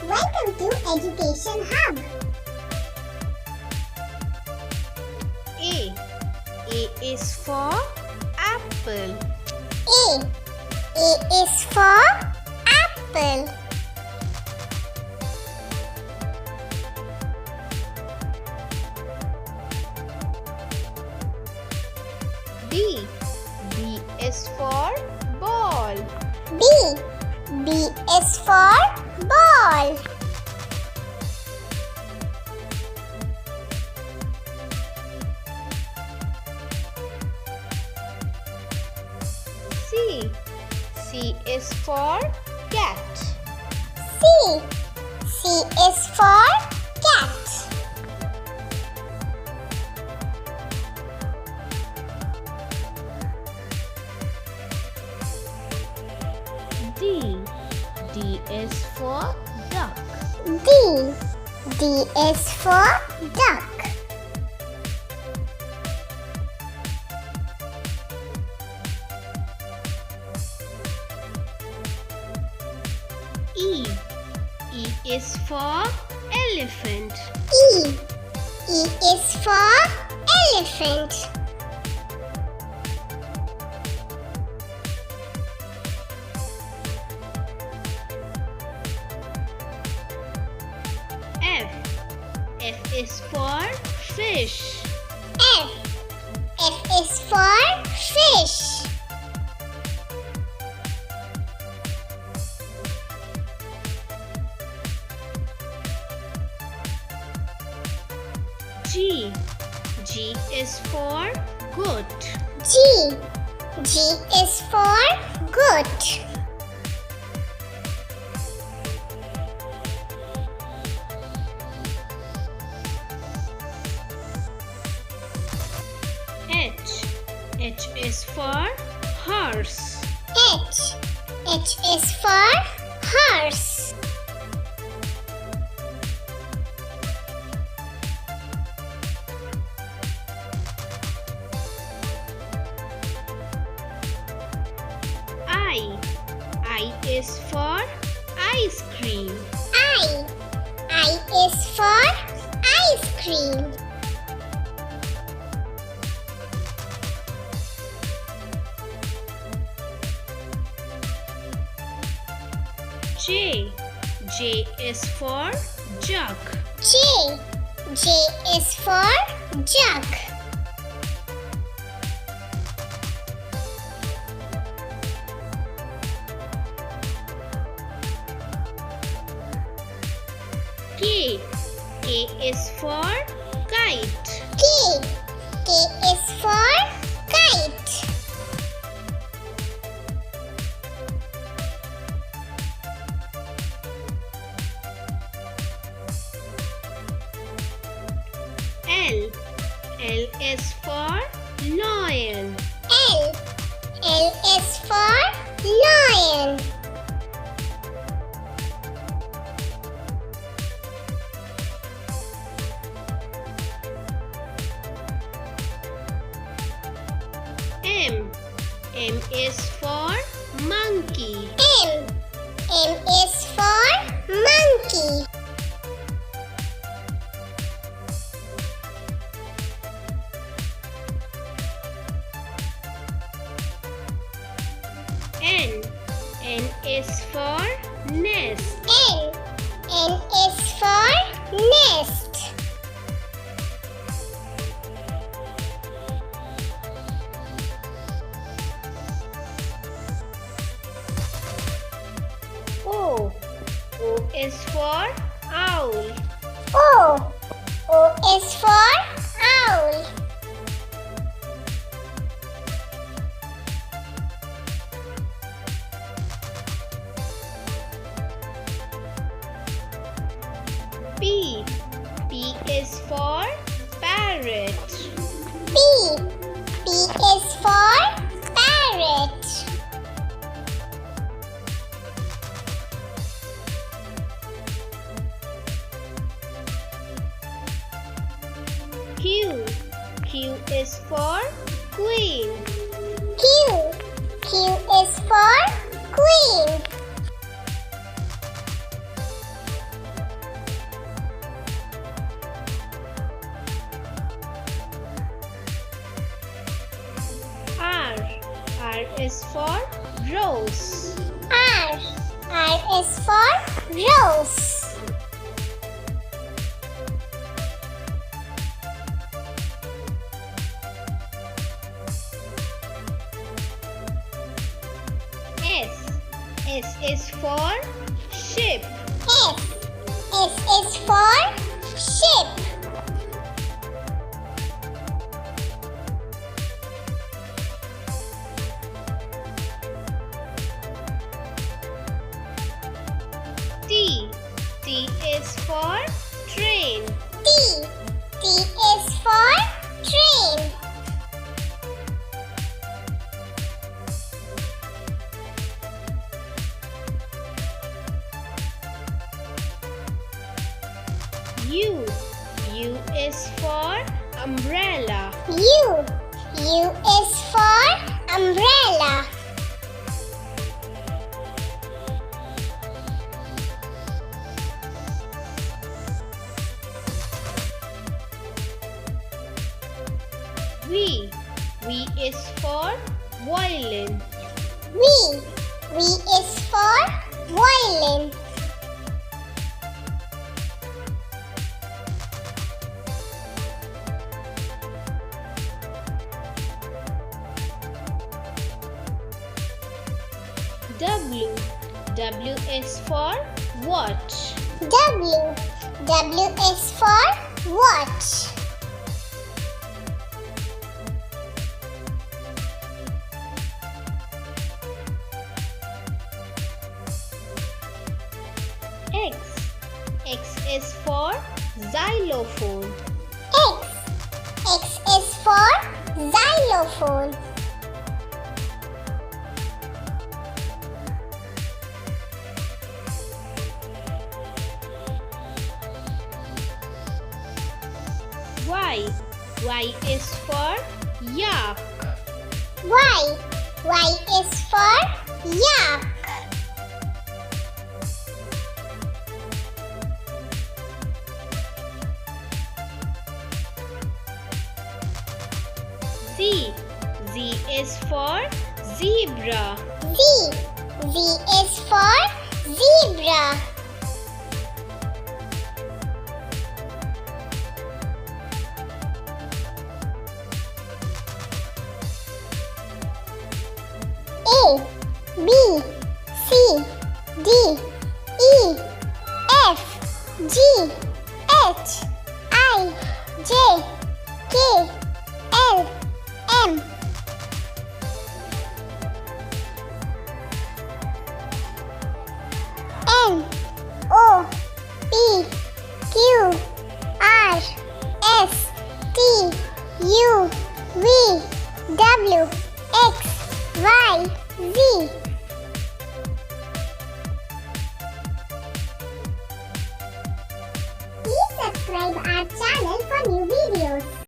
Welcome to Education Hub. A. A is for apple. A. A is for apple. B. B is for ball. B. B is for ball. C. C is for cat. C. C is for cat. D. D is for duck. D. D is for duck. E. E is for elephant. E. E is for elephant. F. F is for fish. F. F is for fish. G. G is for goat. G. G is for goat. H. H is for horse. H. H is for horse. I. I is for ice cream. I. I is for ice cream. J. J is for jug. J. J is for jug. K. K is for kite. K. K is for kite. L. L is for lion. L. L is for lion. M. M is for monkey. M. M is for monkey. N. N is for nest. N. N is for nest. O. O is for owl. O. O is for owl. P. P is for parrot. P. P is for parrot. Q. Q is for queen. Q. Q is for queen. is for rose. R. R is for rose. S. S is for ship. S. S is for ship. T. T is for train. T. T is for train. U. U is for umbrella. U. U is for umbrella. V. V is for violin. V. V is for violin. W. W is for watch. W. W is for watch. X. X is for xylophone. X. X is for xylophone. Y. Y is for yak. Y. Y is for yak. Z. Z is for zebra. Z. Z is for zebra. A. B. C. D. E. F. G. H. I. J. K. L. M. N. O. P. Q. R. S. T. U. V. W. X. Y. Z. Please subscribe our channel.